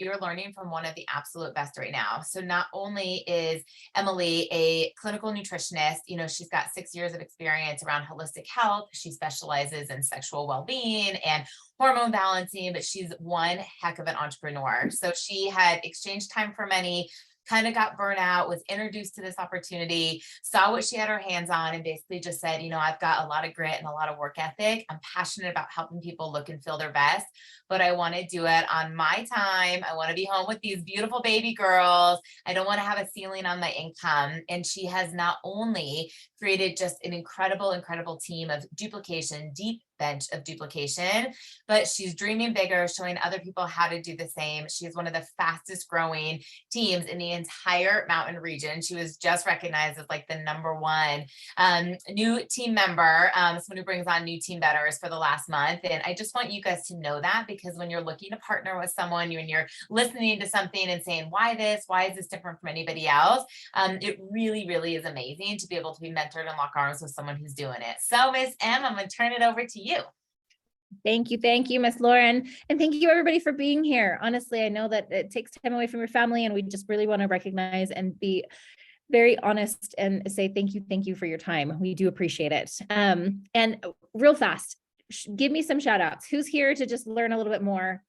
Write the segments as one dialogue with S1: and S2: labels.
S1: you're learning from one of the absolute best right now. So not only is Emily a clinical nutritionist, she's got 6 years of experience around holistic health. She specializes in sexual well-being and hormone balancing, but she's one heck of an entrepreneur. So she had exchanged time for money, kind of got burnt out, was introduced to this opportunity, saw what she had her hands on, and basically just said, I've got a lot of grit and a lot of work ethic. I'm passionate about helping people look and feel their best, but I want to do it on my time. I want to be home with these beautiful baby girls. I don't want to have a ceiling on my income. And she has not only created just an incredible team of duplication, deep bench of duplication, but she's dreaming bigger, showing other people how to do the same. She's one of the fastest growing teams in the entire mountain region. She was just recognized as like the #1 new team member, someone who brings on new team betters for the last month. And I just want you guys to know that, because when you're looking to partner with someone, when you're listening to something and saying, why is this different from anybody else? It really is amazing to be able to be mentored and lock arms with someone who's doing it. So Miss M, I'm going to turn it over to you.
S2: Thank you, Miss Lauren. And thank you everybody for being here. Honestly, I know that it takes time away from your family, and we just really want to recognize and be very honest and say thank you for your time. We do appreciate it. And real fast, give me some shout outs. Who's here to just learn a little bit more?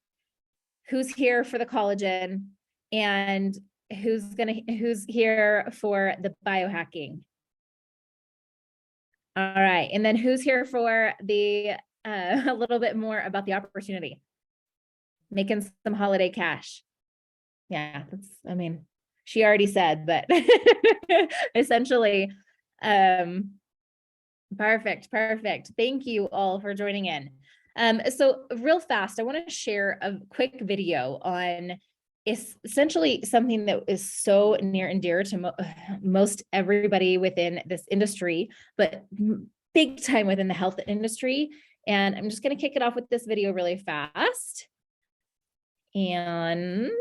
S2: Who's here for the collagen? And who's here for the biohacking? All right. And then who's here for the a little bit more about the opportunity, making some holiday cash? Yeah, she already said, but essentially, perfect. Thank you all for joining in. So real fast, I want to share a quick video on essentially something that is so near and dear to most everybody within this industry, but big time within the health industry. And I'm just going to kick it off with this video really fast. And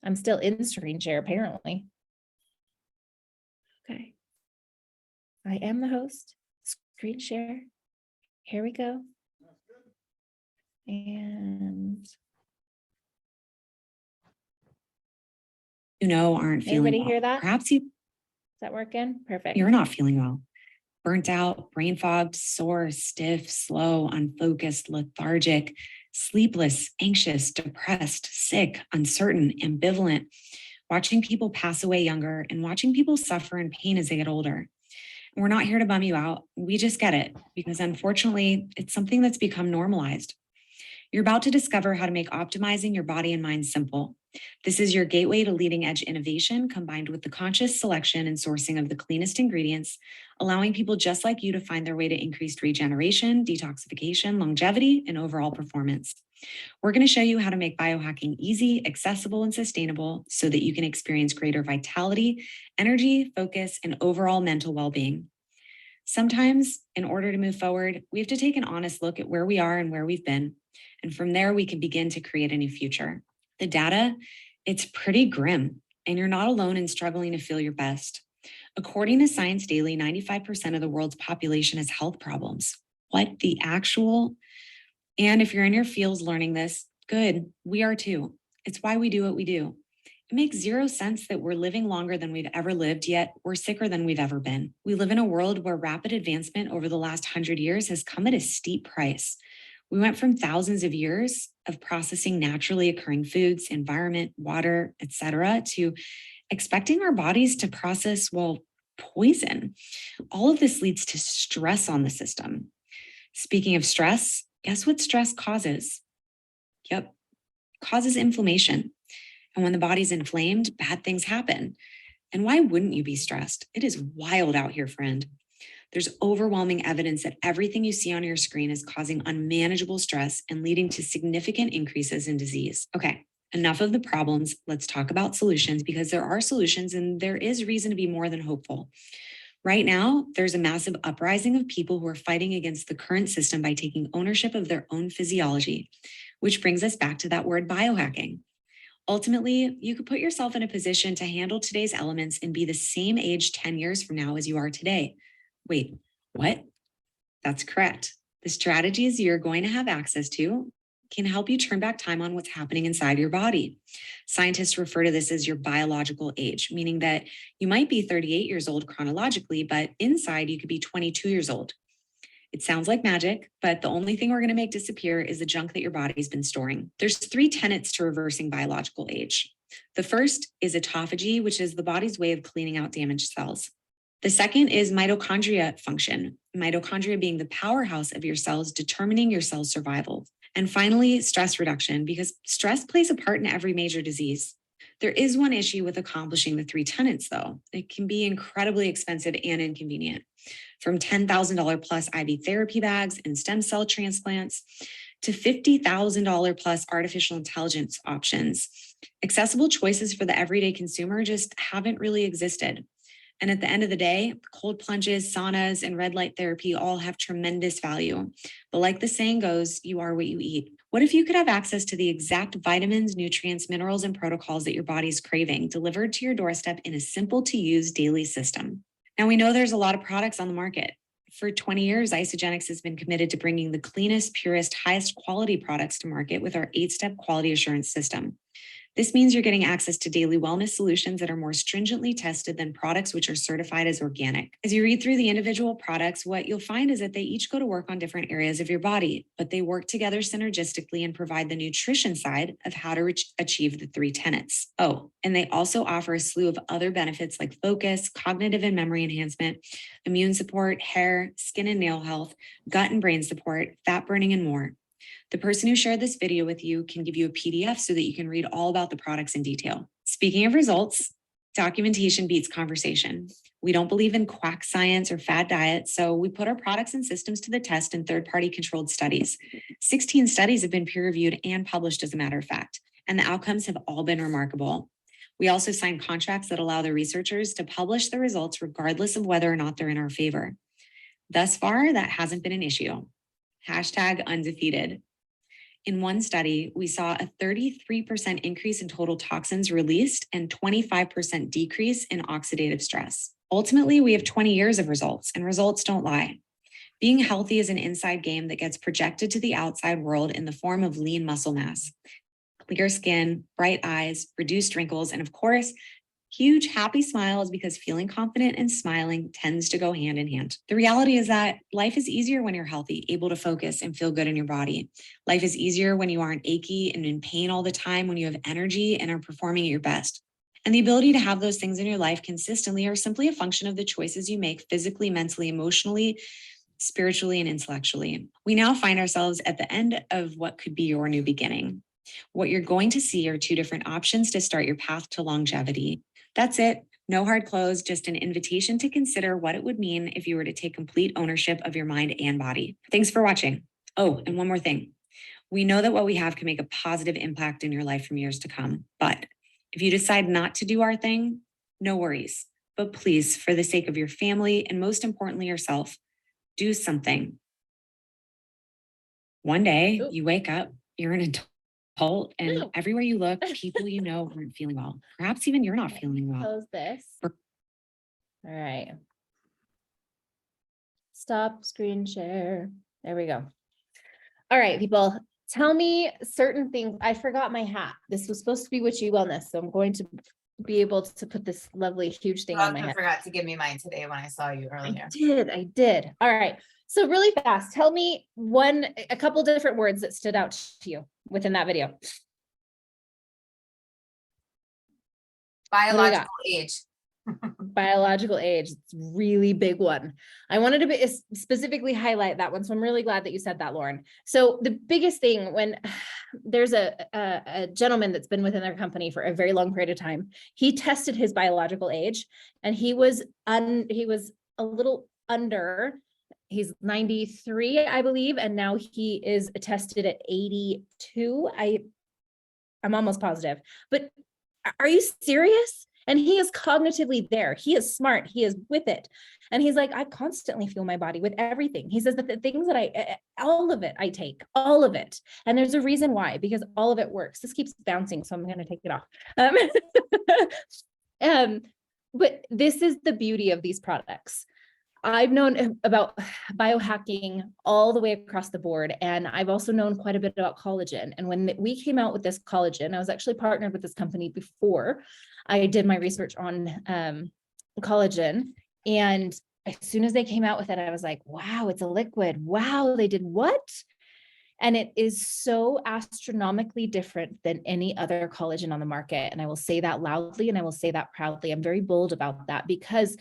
S2: I'm still in screen share, apparently. Okay. I am the host. Screen share. Here we go. And
S3: aren't feeling
S2: everybody
S3: well.
S2: hear that?
S3: Perhaps
S2: Is that working? Perfect.
S3: You're not feeling well. Burnt out, brain fogged, sore, stiff, slow, unfocused, lethargic, sleepless, anxious, depressed, sick, uncertain, ambivalent, watching people pass away younger and watching people suffer in pain as they get older. And we're not here to bum you out. We just get it, because unfortunately, it's something that's become normalized. You're about to discover how to make optimizing your body and mind simple. This is your gateway to leading edge innovation, combined with the conscious selection and sourcing of the cleanest ingredients, allowing people just like you to find their way to increased regeneration, detoxification, longevity, and overall performance. We're going to show you how to make biohacking easy, accessible, and sustainable so that you can experience greater vitality, energy, focus, and overall mental well-being. Sometimes, in order to move forward, we have to take an honest look at where we are and where we've been. And from there, we can begin to create a new future. The data, it's pretty grim, and you're not alone in struggling to feel your best. According to Science Daily, 95% of the world's population has health problems. What the actual? And if you're in your fields learning this, good, we are too. It's why we do what we do. It makes zero sense that we're living longer than we've ever lived, yet we're sicker than we've ever been. We live in a world where rapid advancement over the last 100 years has come at a steep price. We went from thousands of years of processing naturally occurring foods, environment, water, etc., to expecting our bodies to process, poison. All of this leads to stress on the system. Speaking of stress, guess what stress causes? Yep, causes inflammation. And when the body's inflamed, bad things happen. And why wouldn't you be stressed? It is wild out here, friend. There's overwhelming evidence that everything you see on your screen is causing unmanageable stress and leading to significant increases in disease. Okay, enough of the problems. Let's talk about solutions, because there are solutions and there is reason to be more than hopeful. Right now, there's a massive uprising of people who are fighting against the current system by taking ownership of their own physiology, which brings us back to that word biohacking. Ultimately, you could put yourself in a position to handle today's elements and be the same age 10 years from now as you are today. Wait, what? That's correct. The strategies you're going to have access to can help you turn back time on what's happening inside your body. Scientists refer to this as your biological age, meaning that you might be 38 years old chronologically, but inside you could be 22 years old. It sounds like magic, but the only thing we're going to make disappear is the junk that your body's been storing. There's 3 tenets to reversing biological age. The first is autophagy, which is the body's way of cleaning out damaged cells. The second is mitochondria function, mitochondria being the powerhouse of your cells, determining your cell's survival. And finally, stress reduction, because stress plays a part in every major disease. There is one issue with accomplishing the 3 tenets, though. It can be incredibly expensive and inconvenient. From $10,000 plus IV therapy bags and stem cell transplants to $50,000 plus artificial intelligence options. Accessible choices for the everyday consumer just haven't really existed. And at the end of the day, cold plunges, saunas, and red light therapy all have tremendous value. But like the saying goes, you are what you eat. What if you could have access to the exact vitamins, nutrients, minerals, and protocols that your body's craving delivered to your doorstep in a simple to use daily system? Now, we know there's a lot of products on the market. For 20 years, Isagenix has been committed to bringing the cleanest, purest, highest quality products to market with our 8-step quality assurance system. This means you're getting access to daily wellness solutions that are more stringently tested than products which are certified as organic. As you read through the individual products, what you'll find is that they each go to work on different areas of your body, but they work together synergistically and provide the nutrition side of how to achieve the 3 tenets. Oh, and they also offer a slew of other benefits like focus, cognitive and memory enhancement, immune support, hair, skin and nail health, gut and brain support, fat burning, and more. The person who shared this video with you can give you a PDF so that you can read all about the products in detail. Speaking of results, documentation beats conversation. We don't believe in quack science or fad diets, so we put our products and systems to the test in third-party controlled studies. 16 studies have been peer-reviewed and published, as a matter of fact, and the outcomes have all been remarkable. We also sign contracts that allow the researchers to publish the results regardless of whether or not they're in our favor. Thus far, that hasn't been an issue. #undefeated. In one study, we saw a 33% increase in total toxins released and 25% decrease in oxidative stress. Ultimately, we have 20 years of results, and results don't lie. Being healthy is an inside game that gets projected to the outside world in the form of lean muscle mass, clear skin, bright eyes, reduced wrinkles, and of course, huge happy smiles, because feeling confident and smiling tends to go hand in hand. The reality is that life is easier when you're healthy, able to focus and feel good in your body. Life is easier when you aren't achy and in pain all the time, when you have energy and are performing at your best. And the ability to have those things in your life consistently are simply a function of the choices you make physically, mentally, emotionally, spiritually, and intellectually. We now find ourselves at the end of what could be your new beginning. What you're going to see are 2 different options to start your path to longevity. That's it. No hard close, just an invitation to consider what it would mean if you were to take complete ownership of your mind and body. Thanks for watching. Oh, and one more thing. We know that what we have can make a positive impact in your life from years to come. But if you decide not to do our thing, no worries. But please, for the sake of your family and most importantly yourself, do something. One day you wake up, you're an adult, and everywhere you look, people you know aren't feeling well. Perhaps even you're not feeling well.
S2: Close this. All right. Stop screen share. There we go. All right, people, tell me certain things. I forgot my hat. This was supposed to be Witchy Wellness, so I'm going to be able to put this lovely, huge thing on my head.
S1: I forgot to give me mine today when I saw you earlier.
S2: I did. All right. So really fast, tell me a couple different words that stood out to you within that video.
S1: Biological age.
S2: Biological age. It's a really big one. I wanted to specifically highlight that one. So I'm really glad that you said that, Lauren. So the biggest thing, when there's a gentleman that's been within their company for a very long period of time, he tested his biological age and he was a little under. He's 93, I believe, and now he is tested at 82. I'm almost positive, but are you serious? And he is cognitively there. He is smart. He is with it. And he's like, I constantly feel my body with everything. He says that the things that all of it, I take all of it. And there's a reason why, because all of it works. This keeps bouncing, so I'm going to take it off. But this is the beauty of these products. I've known about biohacking all the way across the board. And I've also known quite a bit about collagen. And when we came out with this collagen, I was actually partnered with this company before I did my research on collagen. And as soon as they came out with it, I was like, wow, it's a liquid. Wow, they did what? And it is so astronomically different than any other collagen on the market. And I will say that loudly and I will say that proudly. I'm very bold about that because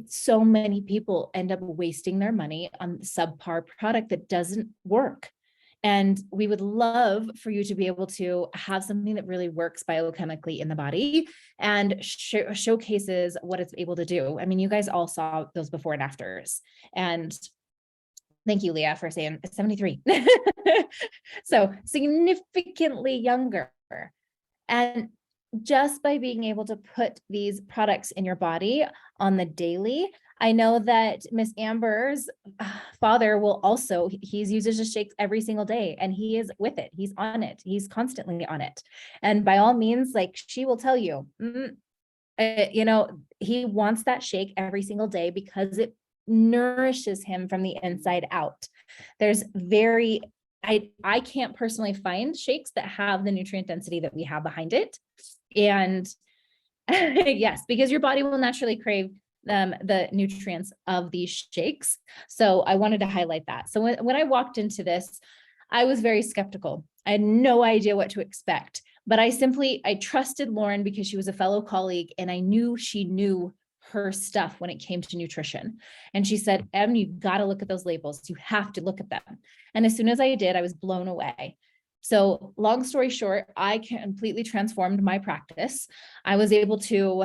S2: so many people end up wasting their money on subpar product that doesn't work. And we would love for you to be able to have something that really works biochemically in the body and showcases what it's able to do. I mean, you guys all saw those before and afters. And thank you, Leah, for saying 73. So significantly younger. And just by being able to put these products in your body on the daily, I know that Miss Amber's father will also, he uses his shakes every single day and he is with it. He's on it. He's constantly on it. And by all means, like she will tell you, he wants that shake every single day because it nourishes him from the inside out. There's I can't personally find shakes that have the nutrient density that we have behind it. And yes, because your body will naturally crave the nutrients of these shakes. So I wanted to highlight that. So when I walked into this, I was very skeptical. I had no idea what to expect, but I trusted Lauren because she was a fellow colleague and I knew she knew her stuff when it came to nutrition. And she said, Em, you got to look at those labels. You have to look at them. And as soon as I did, I was blown away. So long story short, I completely transformed my practice. I was able to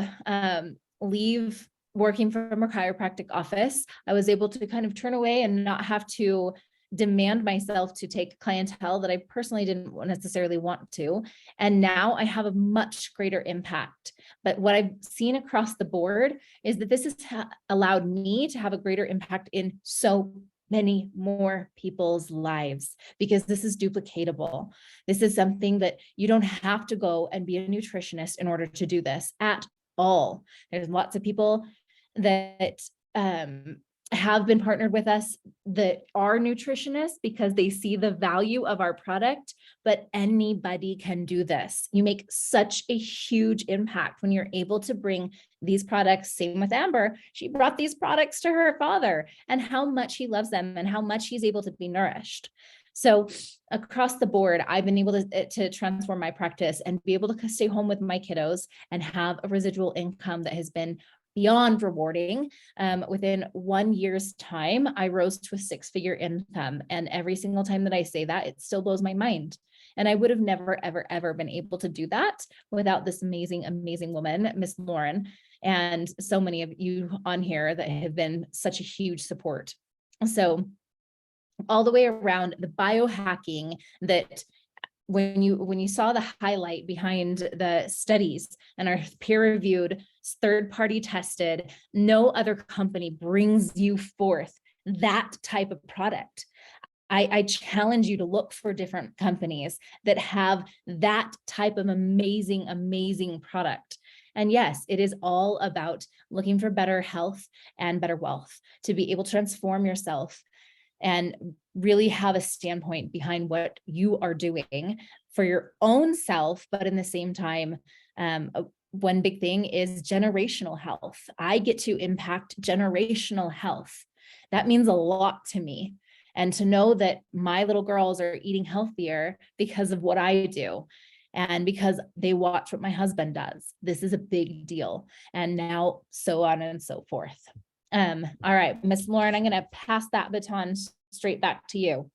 S2: leave working from a chiropractic office. I was able to kind of turn away and not have to demand myself to take clientele that I personally didn't necessarily want to. And now I have a much greater impact. But what I've seen across the board is that this has allowed me to have a greater impact in so many more people's lives because this is duplicatable. This is something that you don't have to go and be a nutritionist in order to do this at all. There's lots of people that have been partnered with us that are nutritionists because they see the value of our product, but anybody can do this. You make such a huge impact when you're able to bring these products. Same with Amber. She brought these products to her father and how much he loves them and how much he's able to be nourished. So across the board, I've been able to transform my practice and be able to stay home with my kiddos and have a residual income that has been beyond rewarding. Within 1 year's time, I rose to a 6-figure income. And every single time that I say that, it still blows my mind. And I would have never, ever, ever been able to do that without this amazing, amazing woman, Miss Lauren, and so many of you on here that have been such a huge support. So all the way around the biohacking that when you saw the highlight behind the studies and are peer-reviewed, third-party tested, no other company brings you forth that type of product. I challenge you to look for different companies that have that type of amazing, amazing product. And yes, it is all about looking for better health and better wealth to be able to transform yourself and really have a standpoint behind what you are doing for your own self. But in the same time, one big thing is generational health. I get to impact generational health. That means a lot to me. And to know that my little girls are eating healthier because of what I do and because they watch what my husband does. This is a big deal. And now so on and so forth. All right, Miss Lauren, I'm going to pass that baton straight back to you.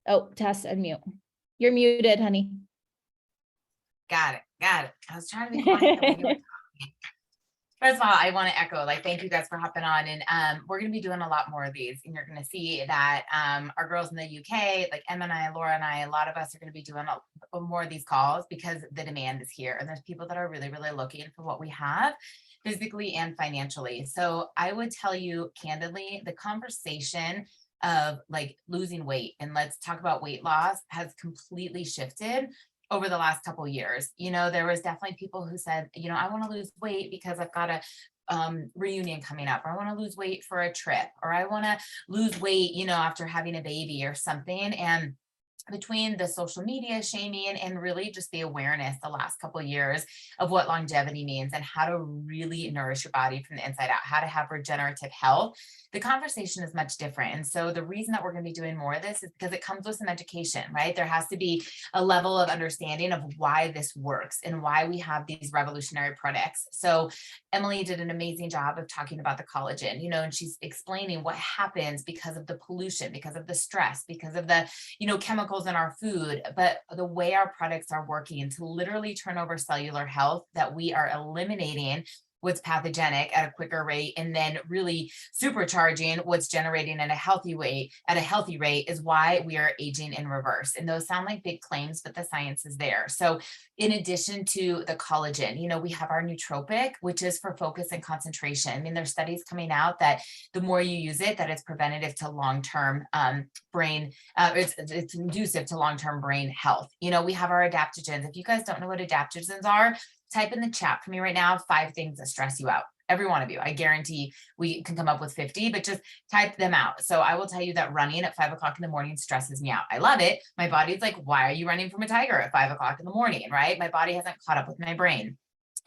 S2: Oh, Tess, unmute. You're muted, honey.
S1: Got it. I was trying to be quiet when you were talking. First of all, I want to echo, thank you guys for hopping on. And we're going to be doing a lot more of these. And you're going to see that our girls in the UK, like Emma and I, Laura and I, a lot of us are going to be doing more of these calls because the demand is here. And there's people that are really, really looking for what we have physically and financially. So I would tell you candidly, the conversation of losing weight and let's talk about weight loss has completely shifted over the last couple of years. There was definitely people who said, I want to lose weight because I've got to reunion coming up, or I want to lose weight for a trip, or I want to lose weight, after having a baby or something. And between the social media shaming and really just the awareness the last couple of years of what longevity means and how to really nourish your body from the inside out, how to have regenerative health, the conversation is much different. And so the reason that we're going to be doing more of this is because it comes with some education, right? There has to be a level of understanding of why this works and why we have these revolutionary products. So Emily did an amazing job of talking about the collagen, and she's explaining what happens because of the pollution, because of the stress, because of the, chemicals in our food, but the way our products are working to literally turn over cellular health, that we are eliminating what's pathogenic at a quicker rate, and then really supercharging what's generating at a healthy rate is why we are aging in reverse. And those sound like big claims, but the science is there. So in addition to the collagen, we have our nootropic, which is for focus and concentration. I mean, there's studies coming out that the more you use it, that it's preventative to long-term brain, it's conducive to long-term brain health. We have our adaptogens. If you guys don't know what adaptogens are, type in the chat for me right now 5 things that stress you out. Every one of you. I guarantee we can come up with 50, but just type them out. So I will tell you that running at 5 o'clock in the morning stresses me out. I love it. My body's like, why are you running from a tiger at 5 o'clock in the morning, right? My body hasn't caught up with my brain.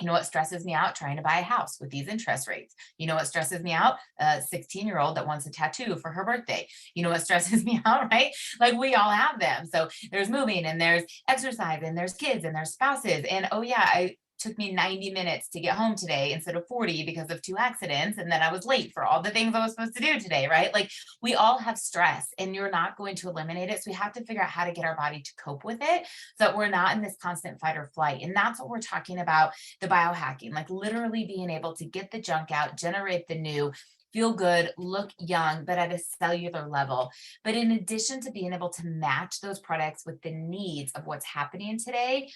S1: You know what stresses me out? Trying to buy a house with these interest rates. You know what stresses me out? A 16-year-old that wants a tattoo for her birthday. You know what stresses me out, right? Like, we all have them. So there's moving, and there's exercise, and there's kids, and there's spouses. And oh yeah, took me 90 minutes to get home today instead of 40 because of 2 accidents. And then I was late for all the things I was supposed to do today, right? Like, we all have stress, and you're not going to eliminate it. So we have to figure out how to get our body to cope with it so that we're not in this constant fight or flight. And that's what we're talking about, the biohacking, like literally being able to get the junk out, generate the new, feel good, look young, but at a cellular level. But in addition to being able to match those products with the needs of what's happening today,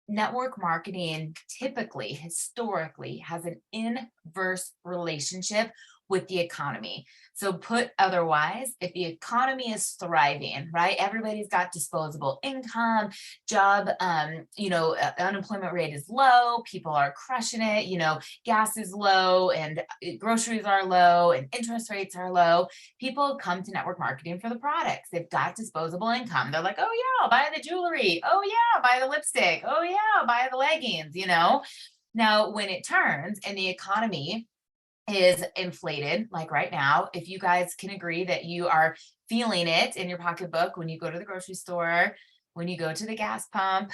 S1: network marketing typically, historically, has an inverse relationship with the economy. So put otherwise, if the economy is thriving, right, everybody's got disposable income, job, unemployment rate is low, people are crushing it, gas is low, and groceries are low, and interest rates are low. People come to network marketing for the products. They've got disposable income. They're like, oh yeah, I'll buy the jewelry. Oh yeah, buy the lipstick. Oh yeah, buy the leggings, Now, when it turns and the economy is inflated, like right now, if you guys can agree that you are feeling it in your pocketbook when you go to the grocery store, when you go to the gas pump,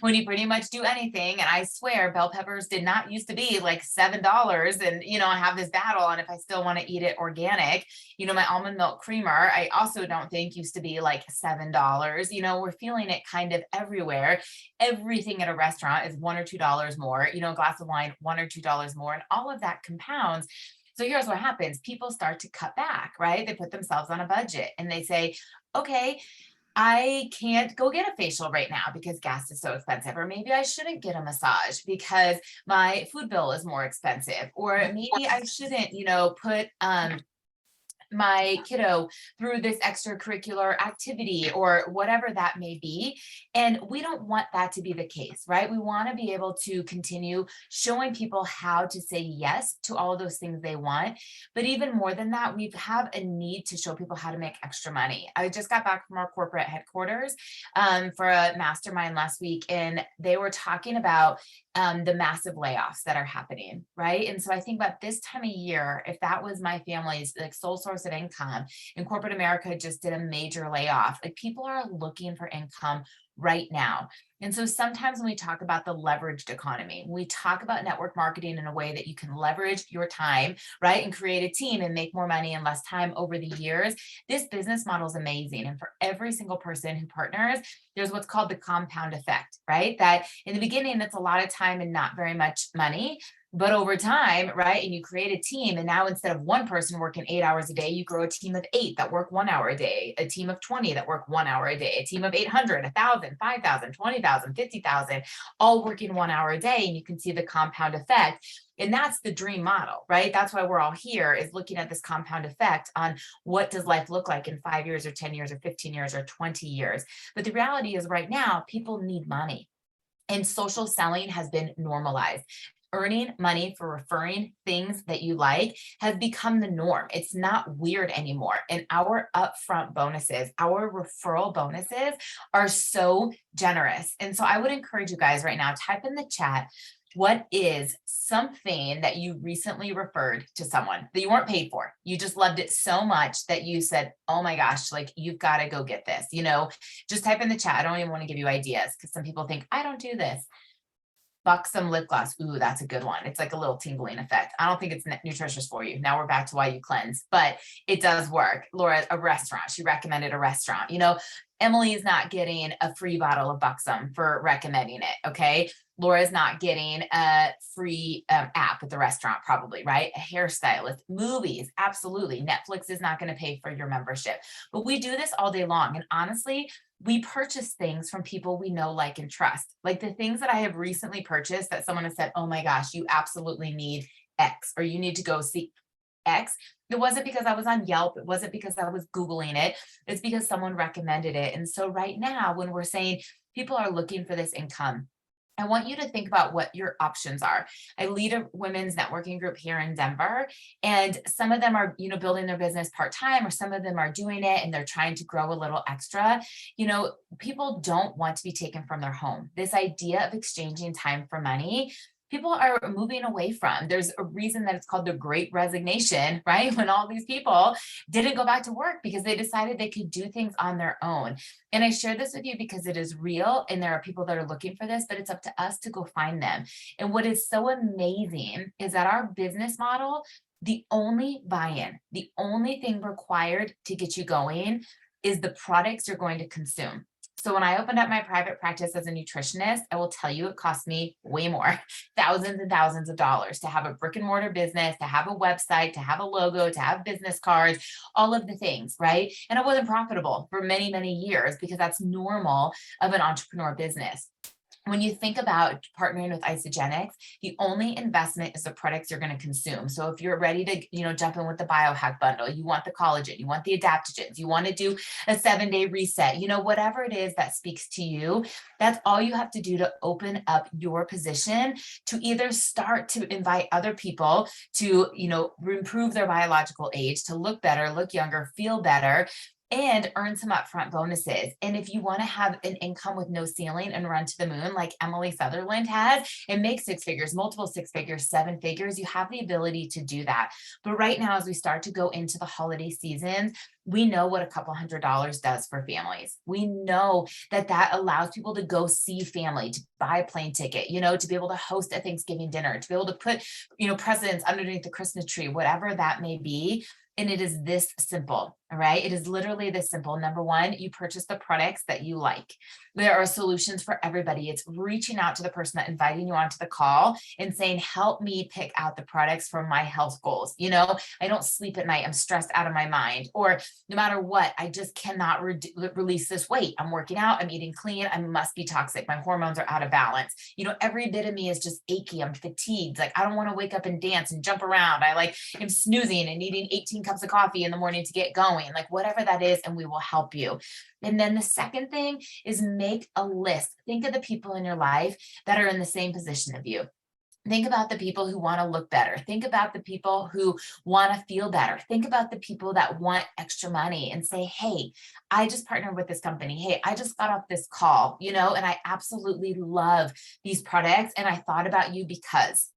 S1: when you pretty much do anything. And I swear bell peppers did not used to be like $7. And, I have this battle on if I still want to eat it organic. My almond milk creamer, I also don't think used to be like $7. We're feeling it kind of everywhere. Everything at a restaurant is $1 or $2 more, a glass of wine, $1 or $2 more. And all of that compounds. So here's what happens. People start to cut back, right? They put themselves on a budget and they say, okay, I can't go get a facial right now because gas is so expensive, or maybe I shouldn't get a massage because my food bill is more expensive, or maybe I shouldn't, put my kiddo through this extracurricular activity or whatever that may be. And we don't want that to be the case, right? We want to be able to continue showing people how to say yes to all of those things they want. But even more than that, we have a need to show people how to make extra money. I just got back from our corporate headquarters for a mastermind last week, and they were talking about the massive layoffs that are happening, right? And so I think about this time of year, if that was my family's like sole source of income, and corporate America just did a major layoff, like people are looking for income right now. And so sometimes when we talk about the leveraged economy, we talk about network marketing in a way that you can leverage your time, right? And create a team and make more money in less time over the years. This business model is amazing. And for every single person who partners, there's what's called the compound effect, right? That in the beginning, it's a lot of time and not very much money. But over time, right, and you create a team, and now instead of one person working 8 hours a day, you grow a team of 8 that work 1 hour a day, a team of 20 that work 1 hour a day, a team of 800, 1,000, 5,000, 20,000, 50,000, all working 1 hour a day. And you can see the compound effect. And that's the dream model, right? That's why we're all here, is looking at this compound effect on what does life look like in 5 years or 10 years or 15 years or 20 years. But the reality is right now, people need money. And social selling has been normalized. earning money for referring things that you like has become the norm. It's not weird anymore. And our upfront bonuses, our referral bonuses are so generous. And so I would encourage you guys right now, type in the chat, what is something that you recently referred to someone that you weren't paid for? You just loved it so much that you said, oh my gosh, like you've got to go get this, just type in the chat. I don't even want to give you ideas because some people think I don't do this. Buxom lip gloss. Ooh, that's a good one. It's like a little tingling effect. I don't think it's nutritious for you. Now we're back to why you cleanse, but it does work. Laura, a restaurant. She recommended a restaurant. Emily is not getting a free bottle of Buxom for recommending it. Okay. Laura's not getting a free app at the restaurant, probably, right? A hairstylist, movies. Absolutely. Netflix is not going to pay for your membership, but we do this all day long. And honestly, we purchase things from people we know, like, and trust. Like the things that I have recently purchased that someone has said, oh my gosh, you absolutely need X, or you need to go see X. It wasn't because I was on Yelp. It wasn't because I was Googling it. It's because someone recommended it. And so right now, when we're saying people are looking for this income, I want you to think about what your options are. I lead a women's networking group here in Denver, and some of them are, building their business part-time, or some of them are doing it and they're trying to grow a little extra. People don't want to be taken from their home. This idea of exchanging time for money, people are moving away from. There's a reason that it's called the Great Resignation, right? When all these people didn't go back to work because they decided they could do things on their own. And I share this with you because it is real, and there are people that are looking for this, but it's up to us to go find them. And what is so amazing is that our business model, the only buy-in, the only thing required to get you going is the products you're going to consume. So when I opened up my private practice as a nutritionist, I will tell you it cost me way more, thousands and thousands of dollars to have a brick and mortar business, to have a website, to have a logo, to have business cards, all of the things, right? And it wasn't profitable for many, many years because that's normal of an entrepreneur business. When you think about partnering with Isogenics, the only investment is the products you're going to consume. So if you're ready to, jump in with the biohack bundle, you want the collagen, you want the adaptogens, you want to do a 7-day reset, whatever it is that speaks to you, that's all you have to do to open up your position to either start to invite other people to, improve their biological age, to look better, look younger, feel better, and earn some upfront bonuses. And if you want to have an income with no ceiling and run to the moon like Emily Sutherland has and make 6 figures, multiple 6 figures, 7 figures, you have the ability to do that. But right now, as we start to go into the holiday seasons, we know what a couple $100s does for families. We know that allows people to go see family, to buy a plane ticket, to be able to host a Thanksgiving dinner, to be able to put, presents underneath the Christmas tree, whatever that may be. And it is this simple, all right? It is literally this simple. Number one, you purchase the products that you like. There are solutions for everybody. It's reaching out to the person that inviting you onto the call and saying, help me pick out the products for my health goals. I don't sleep at night. I'm stressed out of my mind. Or no matter what, I just cannot release this weight. I'm working out. I'm eating clean. I must be toxic. My hormones are out of balance. Every bit of me is just achy. I'm fatigued. Like I don't want to wake up and dance and jump around. I am snoozing and needing 18 cups of coffee in the morning to get going. Like whatever that is, and we will help you. And then the second thing is make a list. Think of the people in your life that are in the same position of you. Think about the people who want to look better. Think about the people who want to feel better. Think about the people that want extra money and say, hey, I just partnered with this company. Hey, I just got off this call, and I absolutely love these products. And I thought about you because,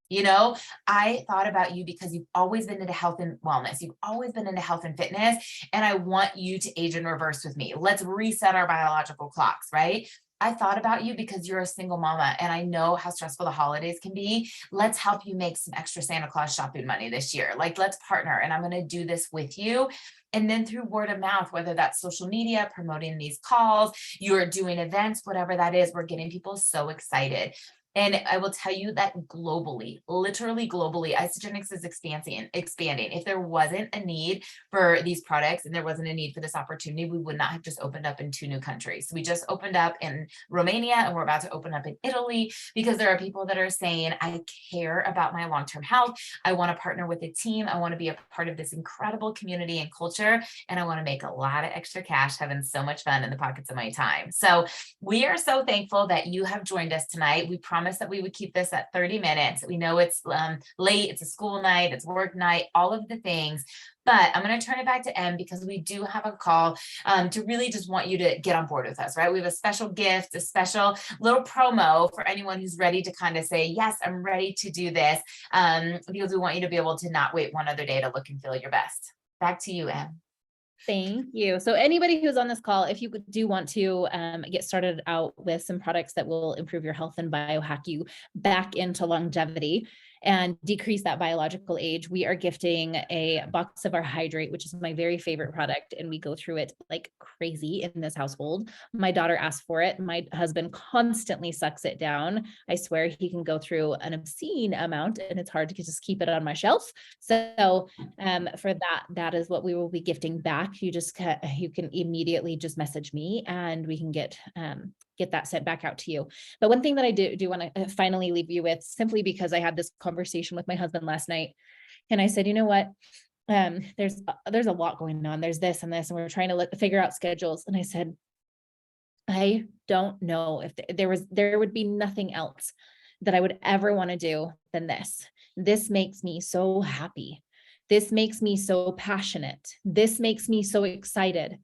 S1: I thought about you because you've always been into health and wellness. You've always been into health and fitness. And I want you to age in reverse with me. Let's reset our biological clocks, right? I thought about you because you're a single mama and I know how stressful the holidays can be. Let's help you make some extra Santa Claus shopping money this year. Let's partner, and I'm going to do this with you. And then through word of mouth, whether that's social media, promoting these calls, you're doing events, whatever that is, we're getting people so excited. And I will tell you that globally, literally globally, Isogenics is expanding. If there wasn't a need for these products and there wasn't a need for this opportunity, we would not have just opened up in 2 new countries. We just opened up in Romania and we're about to open up in Italy because there are people that are saying, I care about my long-term health. I want to partner with a team. I want to be a part of this incredible community and culture. And I want to make a lot of extra cash, having so much fun in the pockets of my time. So we are so thankful that you have joined us tonight. We promise promised that we would keep this at 30 minutes. We know it's late, it's a school night, it's work night, all of the things. But I'm going to turn it back to Em because we do have a call to really just want you to get on board with us, right? We have a special gift, a special little promo for anyone who's ready to kind of say, yes, I'm ready to do this, because we want you to be able to not wait one other day to look and feel your best. Back to you, Em.
S2: Thank you. So anybody who's on this call, if you do want to get started out with some products that will improve your health and biohack you back into longevity and decrease that biological age, we are gifting a box of our Hydrate, which is my very favorite product. And we go through it like crazy in this household. My daughter asked for it. My husband constantly sucks it down. I swear he can go through an obscene amount and it's hard to just keep it on my shelf. So for that is what we will be gifting back. You can immediately just message me and we can get that sent back out to you. But one thing that I do want to finally leave you with, simply because I had this conversation with my husband last night, and I said, you know what, there's a lot going on. There's this and this, and we're trying to figure out schedules. And I said, I don't know if there would be nothing else that I would ever want to do than this. This makes me so happy. This makes me so passionate. This makes me so excited.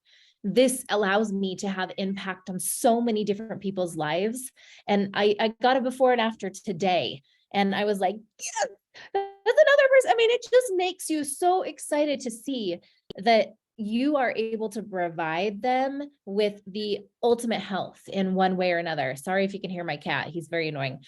S2: This allows me to have impact on so many different people's lives. And I got a before and after today. And I was like, yes, that's another person. I mean, it just makes you so excited to see that you are able to provide them with the ultimate health in one way or another. Sorry if you can hear my cat, he's very annoying.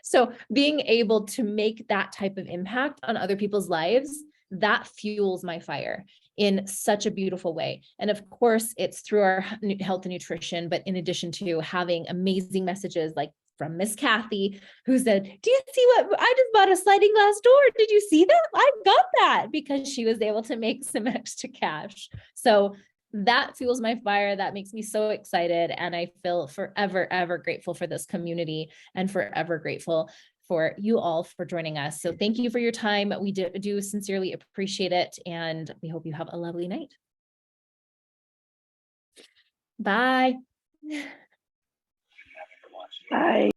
S2: So being able to make that type of impact on other people's lives, that fuels my fire in such a beautiful way. And of course, it's through our health and nutrition, but in addition to having amazing messages like from Miss Kathy, who said, do you see what I just bought? A sliding glass door. Did you see that? I got that because she was able to make some extra cash. So that fuels my fire. That makes me so excited. And I feel forever, ever grateful for this community and forever grateful for you all for joining us. So thank you for your time. We do sincerely appreciate it. And we hope you have a lovely night. Bye.
S4: Bye.